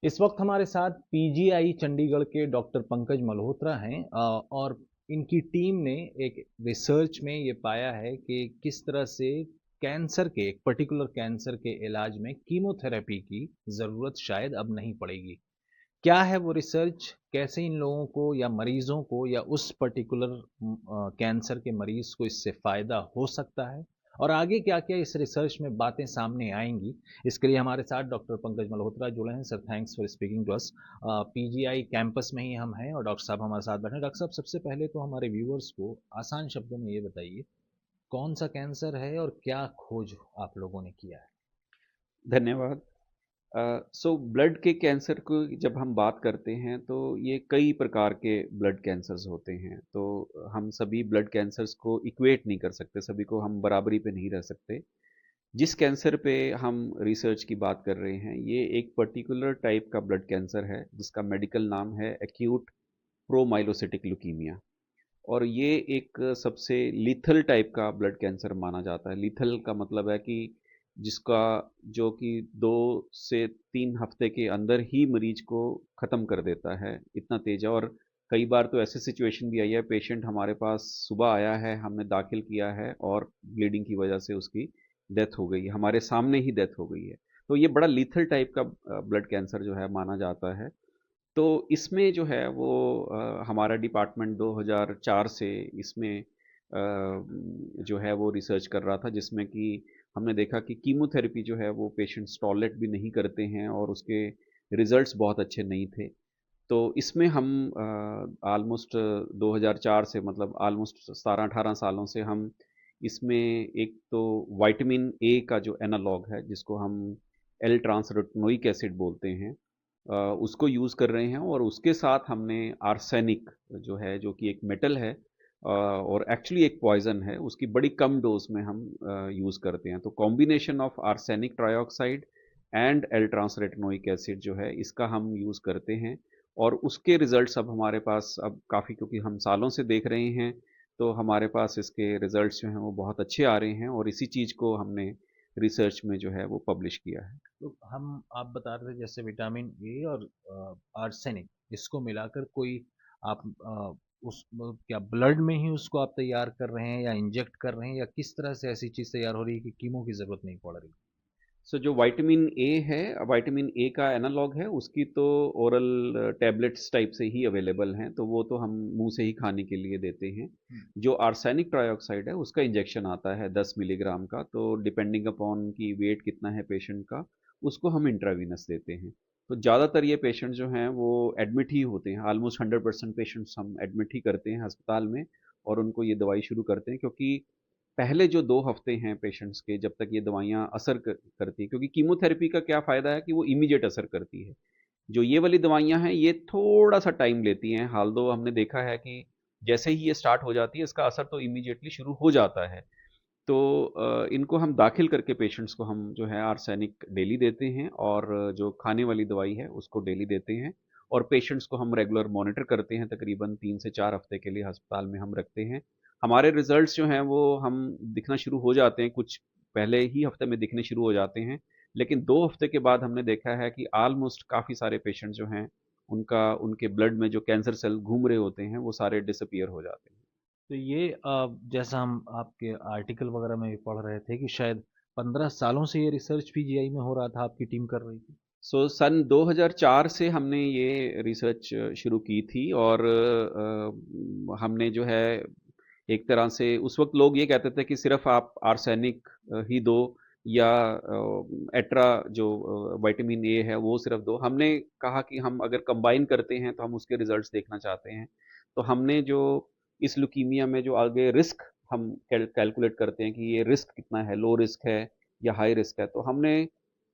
इस वक्त हमारे साथ पीजीआई चंडीगढ़ के डॉक्टर पंकज मल्होत्रा हैं और इनकी टीम ने एक रिसर्च में ये पाया है कि किस तरह से कैंसर के एक पर्टिकुलर कैंसर के इलाज में कीमोथेरेपी की ज़रूरत शायद अब नहीं पड़ेगी। क्या है वो रिसर्च, कैसे इन लोगों को या मरीजों को या उस पर्टिकुलर कैंसर के मरीज को इससे फ़ायदा हो सकता है और आगे क्या-क्या इस रिसर्च में बातें सामने आएँगी, इसके लिए हमारे साथ डॉक्टर पंकज मल्होत्रा जुड़े हैं। Sir, thanks for speaking to us. PGI campus में ही हम हैं और डॉक्टर साहब हमारे साथ बैठे हैं। डॉक्टर साहब, सबसे पहले तो हमारे व्यूअर्स को आसान शब्दों में ये बताइए, कौन-सा कैंसर है और क्या खोज आप लोगों ने किया है? धन्यवाद। सो ब्लड के कैंसर को जब हम बात करते हैं तो ये कई प्रकार के ब्लड कैंसर्स होते हैं। तो हम सभी ब्लड कैंसर्स को इक्वेट नहीं कर सकते, सभी को हम बराबरी पे नहीं रह सकते। जिस कैंसर पे हम रिसर्च की बात कर रहे हैं, ये एक पर्टिकुलर टाइप का ब्लड कैंसर है जिसका मेडिकल नाम है एक्यूट प्रोमाइलोसिटिक ल्यूकीमिया। और ये एक सबसे लीथल टाइप का ब्लड कैंसर माना जाता है। लीथल का मतलब है कि जिसका जो कि 2 से 3 हफ्ते के अंदर ही मरीज को ख़त्म कर देता है, इतना तेज है। और कई बार तो ऐसी सिचुएशन भी आई है, पेशेंट हमारे पास सुबह आया है, हमने दाखिल किया है और ब्लीडिंग की वजह से उसकी डेथ हो गई है, हमारे सामने ही डेथ हो गई है। तो ये बड़ा लीथल टाइप का ब्लड कैंसर जो है माना जाता है। तो इसमें जो है वो हमारा डिपार्टमेंट 2004 से इसमें जो है वो रिसर्च कर रहा था, जिसमें कि हमने देखा कि कीमोथेरेपी जो है वो पेशेंट्स टॉलरेट भी नहीं करते हैं और उसके रिजल्ट्स बहुत अच्छे नहीं थे। तो इसमें हम ऑलमोस्ट 2004 से, मतलब ऑलमोस्ट 17-18 सालों से हम इसमें एक तो विटामिन ए का जो एनालॉग है, जिसको हम एल ट्रांसरेटिनोइक एसिड बोलते हैं, उसको यूज़ कर रहे हैं। और उसके साथ हमने आर्सेनिक जो है, जो कि एक मेटल है और एक्चुअली एक पॉइजन है, उसकी बड़ी कम डोज में हम यूज़ करते हैं। तो combination of arsenic trioxide and L transretinoic acid जो है, इसका हम यूज़ करते हैं। और उसके रिजल्ट्स अब हमारे पास अब काफ़ी, क्योंकि हम सालों से देख रहे हैं, तो हमारे पास इसके रिजल्ट्स जो हैं वो बहुत अच्छे आ रहे हैं और इसी चीज़ को हमने रिसर्च में जो है वो पब्लिश किया है। तो हम आप बता रहे थे जैसे विटामिन ए और आर्सेनिक इसको मिलाकर कोई आप क्या ब्लड में ही उसको आप तैयार कर रहे हैं या इंजेक्ट कर रहे हैं या किस तरह से ऐसी चीज़ तैयार हो रही है कि कीमो की ज़रूरत नहीं पड़ रही? सो जो विटामिन ए है, विटामिन ए का एनालॉग है, उसकी तो ओरल टैबलेट्स टाइप से ही अवेलेबल हैं, तो वो तो हम मुंह से ही खाने के लिए देते हैं। हम्म। जो आर्सेनिक ट्राइऑक्साइड है उसका इंजेक्शन आता है 10 मिलीग्राम का, तो डिपेंडिंग अपॉन की वेट कितना है पेशेंट का, उसको हम इंट्रावीनस देते हैं। तो ज़्यादातर ये पेशेंट जो हैं वो एडमिट ही होते हैं, ऑलमोस्ट 100% पेशेंट्स हम एडमिट ही करते हैं अस्पताल में और उनको ये दवाई शुरू करते हैं। क्योंकि पहले जो 2 हफ्ते हैं पेशेंट्स के, जब तक ये दवाइयाँ असर करती हैं, क्योंकि कीमोथेरेपी का क्या फ़ायदा है कि वो इमीडिएट असर करती है। जो ये वाली दवाइयाँ हैं ये थोड़ा सा टाइम लेती हैं, हाल दो हमने देखा है कि जैसे ही ये स्टार्ट हो जाती है इसका असर तो इमीडिएटली शुरू हो जाता है। तो इनको हम दाखिल करके पेशेंट्स को हम जो है आर्सेनिक डेली देते हैं और जो खाने वाली दवाई है उसको डेली देते हैं। और पेशेंट्स को हम रेगुलर मॉनिटर करते हैं, तकरीबन 3 से 4 हफ्ते के लिए अस्पताल में हम रखते हैं। हमारे रिजल्ट्स जो हैं वो हम दिखना शुरू हो जाते हैं, कुछ पहले ही हफ्ते में दिखने शुरू हो जाते हैं, लेकिन 2 हफ्ते के बाद हमने देखा है कि ऑलमोस्ट काफ़ी सारे पेशेंट जो हैं, उनका उनके ब्लड में जो कैंसर सेल घूम रहे होते हैं वो सारे डिसअपियर हो जाते हैं। तो ये जैसा हम आपके आर्टिकल वगैरह में भी पढ़ रहे थे कि शायद 15 सालों से ये रिसर्च पीजीआई में हो रहा था, आपकी टीम कर रही थी। सन 2004 से हमने ये रिसर्च शुरू की थी और हमने जो है एक तरह से, उस वक्त लोग ये कहते थे कि सिर्फ आप आर्सेनिक ही दो या एट्रा जो विटामिन ए है वो सिर्फ दो। हमने कहा कि हम अगर कंबाइन करते हैं तो हम उसके रिजल्ट्स देखना चाहते हैं। तो हमने जो इस ल्यूकीमिया में जो आगे रिस्क हम कैलकुलेट करते हैं कि ये रिस्क कितना है, लो रिस्क है या हाई रिस्क है, तो हमने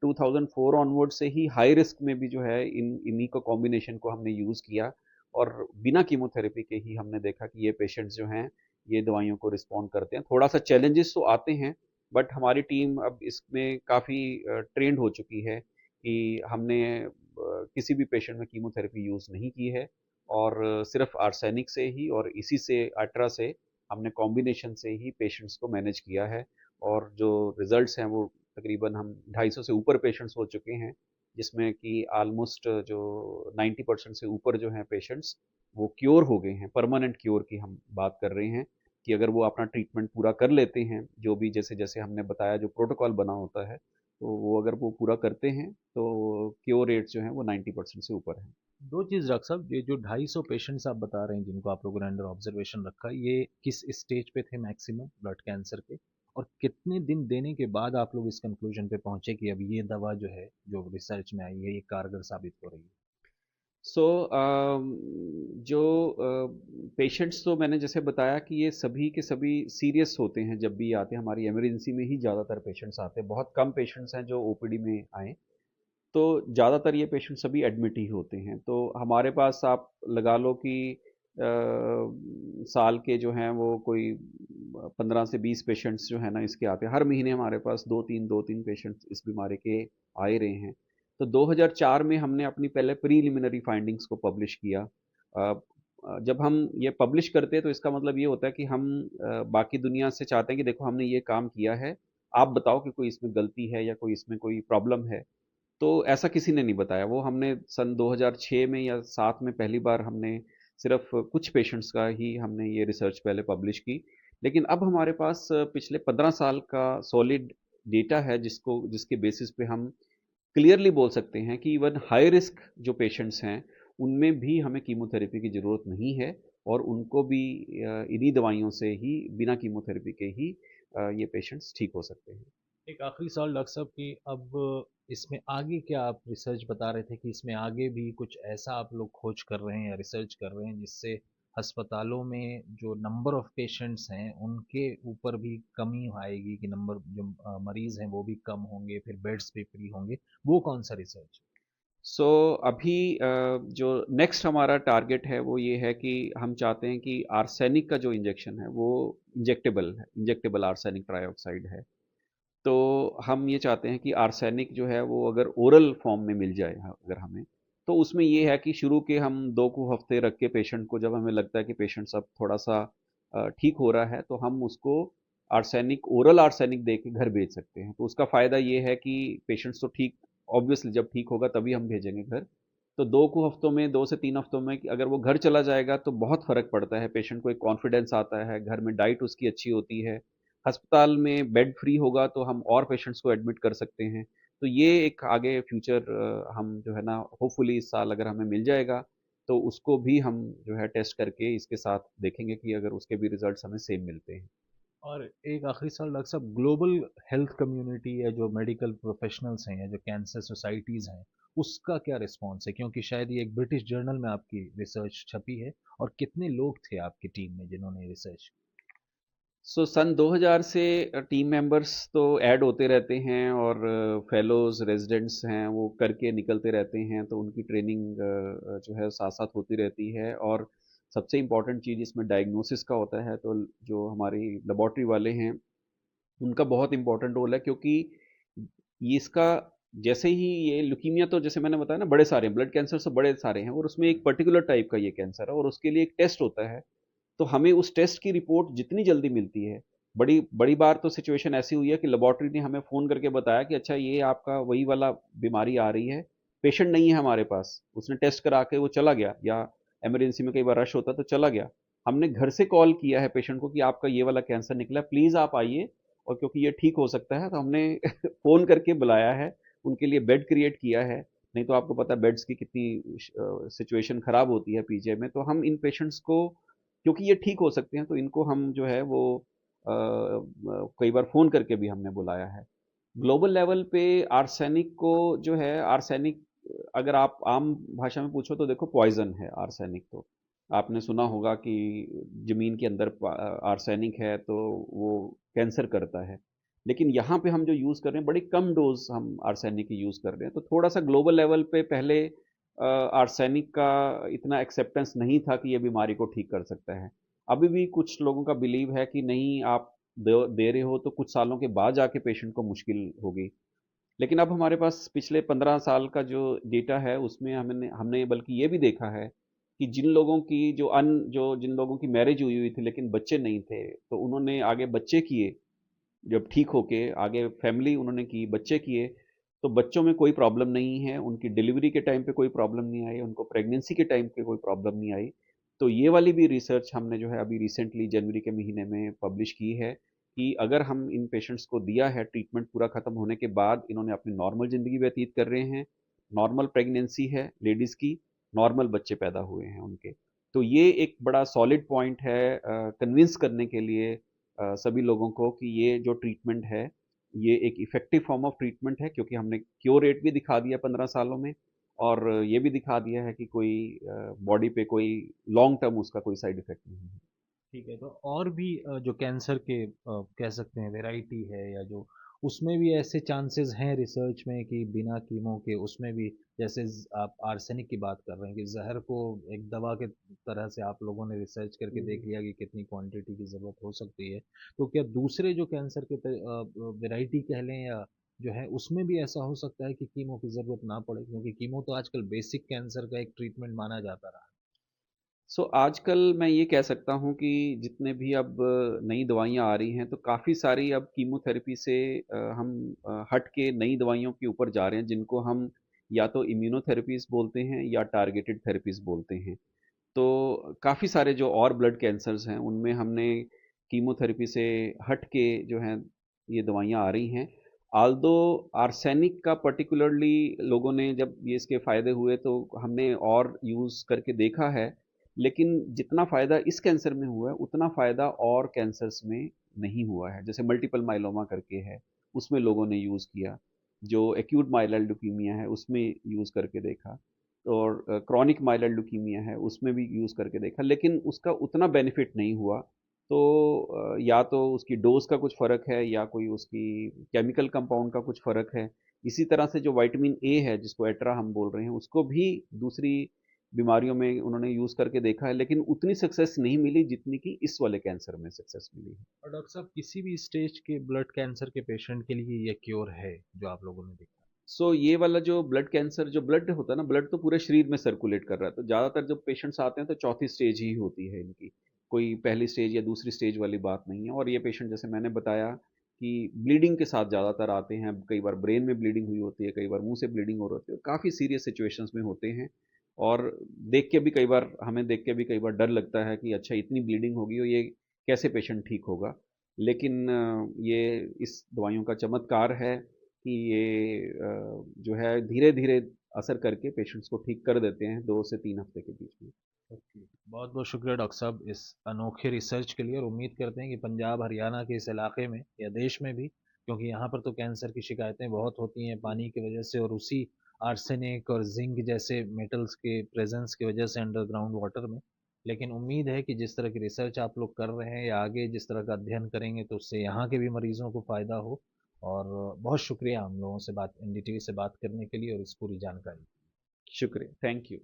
2004 ऑनवर्ड से ही हाई रिस्क में भी जो है इन्हीं को कॉम्बिनेशन को हमने यूज़ किया। और बिना कीमोथेरेपी के ही हमने देखा कि ये पेशेंट्स जो हैं ये दवाइयों को रिस्पॉन्ड करते हैं। थोड़ा सा चैलेंजेस तो आते हैं, बट हमारी टीम अब इसमें काफ़ी ट्रेंड हो चुकी है कि हमने किसी भी पेशेंट में कीमोथेरेपी यूज़ नहीं की है और सिर्फ आर्सेनिक से ही और इसी से अल्ट्रा से हमने कॉम्बिनेशन से ही पेशेंट्स को मैनेज किया है। और जो रिजल्ट्स हैं वो तकरीबन हम 250 से ऊपर पेशेंट्स हो चुके हैं जिसमें कि ऑलमोस्ट जो 90% से ऊपर जो हैं पेशेंट्स वो क्योर हो गए हैं। परमानेंट क्योर की हम बात कर रहे हैं कि अगर वो अपना ट्रीटमेंट पूरा कर लेते हैं, जो भी जैसे जैसे हमने बताया जो प्रोटोकॉल बना होता है, तो वो अगर वो पूरा करते हैं तो क्योर रेट जो है वो 90% से ऊपर है। दो चीज़ डॉक्टर साहब, ये जो 250 पेशेंट्स आप बता रहे हैं जिनको आप लोगों ने अंडर ऑब्जर्वेशन रखा, ये किस स्टेज पे थे मैक्सिमम ब्लड कैंसर के, और कितने दिन देने के बाद आप लोग इस कंक्लूजन पे पहुंचे कि अब ये दवा जो है, जो रिसर्च में आई है, ये कारगर साबित हो रही है? सो जो पेशेंट्स तो मैंने जैसे बताया कि ये सभी के सभी सीरियस होते हैं जब भी आते हैं, हमारी इमरजेंसी में ही ज़्यादातर पेशेंट्स आते हैं, बहुत कम पेशेंट्स हैं जो ओपीडी में आए। तो ज़्यादातर ये पेशेंट सभी एडमिट ही होते हैं। तो हमारे पास आप लगा लो कि साल के जो हैं वो कोई 15 से 20 पेशेंट्स जो है ना इसके आते हैं। हर महीने हमारे पास दो तीन पेशेंट्स इस बीमारी के आ ही रहे हैं। तो 2004 में हमने अपनी पहले प्रीलिमिनरी फाइंडिंग्स को पब्लिश किया। जब हम ये पब्लिश करते हैं तो इसका मतलब ये होता है कि हम बाकी दुनिया से चाहते हैं कि देखो हमने ये काम किया है, आप बताओ कि कोई इसमें गलती है या कोई इसमें कोई प्रॉब्लम है। तो ऐसा किसी ने नहीं बताया। वो हमने सन 2006 में या 7 में पहली बार हमने सिर्फ कुछ पेशेंट्स का ही हमने ये रिसर्च पहले पब्लिश की। लेकिन अब हमारे पास पिछले 15 साल का सॉलिड डेटा है जिसके बेसिस पे हम क्लियरली बोल सकते हैं कि इवन हाई रिस्क जो पेशेंट्स हैं उनमें भी हमें कीमोथेरेपी की ज़रूरत नहीं है, और उनको भी इन्हीं दवाइयों से ही बिना कीमोथेरेपी के ही ये पेशेंट्स ठीक हो सकते हैं। एक आखिरी सवाल डॉक्टर साहब कि अब इसमें आगे क्या, आप रिसर्च बता रहे थे कि इसमें आगे भी कुछ ऐसा आप लोग खोज कर रहे हैं या रिसर्च कर रहे हैं जिससे अस्पतालों में जो नंबर ऑफ पेशेंट्स हैं उनके ऊपर भी कमी आएगी, कि नंबर जो मरीज हैं वो भी कम होंगे, फिर बेड्स भी फ्री होंगे, वो कौन सा रिसर्च? सो अभी जो नेक्स्ट हमारा टारगेट है वो ये है कि हम चाहते हैं कि आर्सेनिक का जो इंजेक्शन है वो इंजेक्टेबल है, इंजेक्टेबल आर्सेनिक ट्राइऑक्साइड है। तो हम ये चाहते हैं कि आर्सेनिक जो है वो अगर ओरल फॉर्म में मिल जाए अगर हमें, तो उसमें ये है कि शुरू के हम 2 को हफ्ते रख के पेशेंट को, जब हमें लगता है कि पेशेंट सब थोड़ा सा ठीक हो रहा है, तो हम उसको आर्सेनिक, ओरल आर्सेनिक दे के घर भेज सकते हैं। तो उसका फ़ायदा ये है कि पेशेंट्स तो ठीक, ऑब्वियसली जब ठीक होगा तभी हम भेजेंगे घर। तो 2 को हफ्तों में, 2 से 3 हफ्तों में अगर वो घर चला जाएगा तो बहुत फ़र्क पड़ता है, पेशेंट को एक कॉन्फिडेंस आता है, घर में डाइट उसकी अच्छी होती है। अस्पताल में बेड फ्री होगा तो हम और पेशेंट्स को एडमिट कर सकते हैं। तो ये एक आगे फ्यूचर हम जो है ना होपफुली इस साल अगर हमें मिल जाएगा, तो उसको भी हम जो है टेस्ट करके इसके साथ देखेंगे कि अगर उसके भी रिजल्ट्स हमें सेम मिलते हैं। और एक आखिरी सवाल डॉक्टर साहब, ग्लोबल हेल्थ कम्युनिटी या जो मेडिकल प्रोफेशनल्स हैं या जो कैंसर सोसाइटीज़ हैं, उसका क्या रिस्पॉन्स है? क्योंकि शायद ये एक ब्रिटिश जर्नल में आपकी रिसर्च छपी है, और कितने लोग थे आपकी टीम में जिन्होंने रिसर्च? सो सन 2000 से टीम मेंबर्स तो ऐड होते रहते हैं, और फेलोज रेजिडेंट्स हैं वो करके निकलते रहते हैं, तो उनकी ट्रेनिंग जो है साथ साथ होती रहती है। और सबसे इम्पॉर्टेंट चीज़ इसमें डायग्नोसिस का होता है। तो जो हमारी लेबॉर्ट्री वाले हैं उनका बहुत इम्पोर्टेंट रोल है, क्योंकि ये इसका जैसे ही ये ल्यूकीमिया, तो जैसे मैंने बताया ना बड़े सारे ब्लड कैंसर तो बड़े सारे हैं, और उसमें एक पर्टिकुलर टाइप का ये कैंसर है और उसके लिए एक टेस्ट होता है। तो हमें उस टेस्ट की रिपोर्ट जितनी जल्दी मिलती है, बड़ी बड़ी बार तो सिचुएशन ऐसी हुई है कि लेबॉर्ट्री ने हमें फ़ोन करके बताया कि अच्छा ये आपका वही वाला बीमारी आ रही है, पेशेंट नहीं है हमारे पास, उसने टेस्ट करा के वो चला गया, या इमरजेंसी में कई बार रश होता है तो चला गया। हमने घर से कॉल किया है पेशेंट को कि आपका ये वाला कैंसर निकला, प्लीज़ आप आइए, और क्योंकि ये ठीक हो सकता है तो हमने फ़ोन करके बुलाया है, उनके लिए बेड क्रिएट किया है। नहीं तो आपको पता है बेड्स की कितनी सिचुएशन ख़राब होती है पीजीआई में। तो हम इन पेशेंट्स को, क्योंकि ये ठीक हो सकते हैं, तो इनको हम जो है वो कई बार फ़ोन करके भी हमने बुलाया है। ग्लोबल लेवल पे आर्सेनिक को जो है, आर्सेनिक अगर आप आम भाषा में पूछो तो देखो पॉइज़न है आर्सेनिक तो। आपने सुना होगा कि ज़मीन के अंदर आर्सेनिक है तो वो कैंसर करता है। लेकिन यहाँ पे हम जो यूज़ कर रहे हैं बड़ी कम डोज़ हम आर्सेनिक की यूज़ कर रहे हैं। तो थोड़ा-सा ग्लोबल लेवल पे पहले आर्सेनिक का इतना एक्सेप्टेंस नहीं था कि ये बीमारी को ठीक कर सकता है। अभी भी कुछ लोगों का बिलीव है कि नहीं, आप दे रहे हो तो कुछ सालों के बाद जाके पेशेंट को मुश्किल होगी। लेकिन अब हमारे पास पिछले 15 साल का जो डेटा है उसमें हमने हमने बल्कि ये भी देखा है कि जिन लोगों की मैरिज हुई हुई थी लेकिन बच्चे नहीं थे, तो उन्होंने आगे बच्चे किए, जब ठीक होके आगे फैमिली उन्होंने की, बच्चे किए, तो बच्चों में कोई प्रॉब्लम नहीं है, उनकी डिलीवरी के टाइम पे कोई प्रॉब्लम नहीं आई, उनको प्रेगनेंसी के टाइम पे कोई प्रॉब्लम नहीं आई। तो ये वाली भी रिसर्च हमने जो है अभी रिसेंटली जनवरी के महीने में पब्लिश की है कि अगर हम इन पेशेंट्स को दिया है ट्रीटमेंट पूरा खत्म होने के बाद, इन्होंने अपनी नॉर्मल ज़िंदगी व्यतीत कर रहे हैं, नॉर्मल प्रेगनेंसी है लेडीज़ की, नॉर्मल बच्चे पैदा हुए हैं उनके। तो ये एक बड़ा सॉलिड पॉइंट है कन्विंस करने के लिए सभी लोगों को कि ये जो ट्रीटमेंट है, ये एक इफ़ेक्टिव फॉर्म ऑफ ट्रीटमेंट है, क्योंकि हमने क्योर रेट भी दिखा दिया 15 सालों में, और ये भी दिखा दिया है कि कोई बॉडी पे कोई लॉन्ग टर्म उसका कोई साइड इफ़ेक्ट नहीं है। ठीक है, तो और भी जो कैंसर के कह सकते हैं वैरायटी है या जो उसमें भी ऐसे चांसेस हैं रिसर्च में कि बिना कीमो के उसमें भी, जैसे आप आर्सेनिक की बात कर रहे हैं कि जहर को एक दवा के तरह से आप लोगों ने रिसर्च करके देख हुँ। लिया कि कितनी क्वांटिटी की ज़रूरत हो सकती है। तो क्या दूसरे जो कैंसर के वैरायटी कह लें या जो है उसमें भी ऐसा हो सकता है कि कीमो की ज़रूरत ना पड़े? क्योंकि कीमो तो आजकल बेसिक कैंसर का एक ट्रीटमेंट माना जाता रहा है। सो आजकल मैं ये कह सकता हूँ कि जितने भी अब नई दवाइयाँ आ रही हैं, तो काफ़ी सारी अब कीमोथेरेपी से हम हट के नई दवाइयों के ऊपर जा रहे हैं, जिनको हम या तो इम्यूनोथेरेपीज़ बोलते हैं या टारगेटेड थेरेपीज़ बोलते हैं। तो काफ़ी सारे जो और ब्लड कैंसर्स हैं, उनमें हमने कीमोथेरेपी से हट के जो हैं ये दवाइयाँ आ रही हैं। आल्दो आर्सेनिक का पर्टिकुलरली लोगों ने जब ये इसके फ़ायदे हुए तो हमने और यूज़ करके देखा है, लेकिन जितना फ़ायदा इस कैंसर में हुआ है, उतना फ़ायदा और कैंसर्स में नहीं हुआ है। जैसे मल्टीपल माइलोमा करके है, उसमें लोगों ने यूज़ किया। जो एक्यूट माइलेल ल्यूकीमिया है, उसमें यूज़ करके देखा। और क्रॉनिक माइलेल ल्यूकीमिया है, उसमें भी यूज़ करके देखा, लेकिन उसका उतना बेनिफिट नहीं हुआ। तो या तो उसकी डोज़ का कुछ फ़र्क है या कोई उसकी केमिकल कंपाउंड का कुछ फ़र्क है। इसी तरह से जो विटामिन ए है, जिसको एट्रा हम बोल रहे हैं, उसको भी दूसरी बीमारियों में उन्होंने यूज़ करके देखा है, लेकिन उतनी सक्सेस नहीं मिली जितनी कि इस वाले कैंसर में सक्सेस मिली है। और डॉक्टर साहब किसी भी स्टेज के ब्लड कैंसर के पेशेंट के लिए ये क्योर है जो आप लोगों ने देखा? सो ये वाला जो ब्लड कैंसर, जो ब्लड होता है ना, ब्लड तो पूरे शरीर में सर्कुलेट कर रहा है, तो ज़्यादातर जब पेशेंट्स आते हैं तो चौथी स्टेज ही होती है इनकी, कोई पहली स्टेज या दूसरी स्टेज वाली बात नहीं है। और ये पेशेंट, जैसे मैंने बताया कि ब्लीडिंग के साथ ज़्यादातर आते हैं, कई बार ब्रेन में ब्लीडिंग हुई होती है, कई बार मुंह से ब्लीडिंग हो रही होती है, काफ़ी सीरियस सिचुएशंस में होते हैं। और देख के भी कई बार, हमें देख के भी कई बार डर लगता है कि अच्छा इतनी ब्लीडिंग होगी और ये कैसे पेशेंट ठीक होगा। लेकिन ये इस दवाइयों का चमत्कार है कि ये जो है धीरे-धीरे असर करके पेशेंट्स को ठीक कर देते हैं 2 से 3 हफ्ते के बीच में। ओके, बहुत बहुत शुक्रिया डॉक्टर साहब इस अनोखे रिसर्च के लिए, और उम्मीद करते हैं कि पंजाब हरियाणा के इस इलाके में या देश में भी, क्योंकि यहाँ पर तो कैंसर की शिकायतें बहुत होती हैं पानी की वजह से और उसी आर्सेनिक और जिंक जैसे मेटल्स के प्रेजेंस की वजह से अंडरग्राउंड वाटर में, लेकिन उम्मीद है कि जिस तरह की रिसर्च आप लोग कर रहे हैं या आगे जिस तरह का अध्ययन करेंगे तो उससे यहाँ के भी मरीजों को फ़ायदा हो। और बहुत शुक्रिया हम लोगों से बात, एनडीटीवी से बात करने के लिए और इस पूरी जानकारी। शुक्रिया, थैंक यू।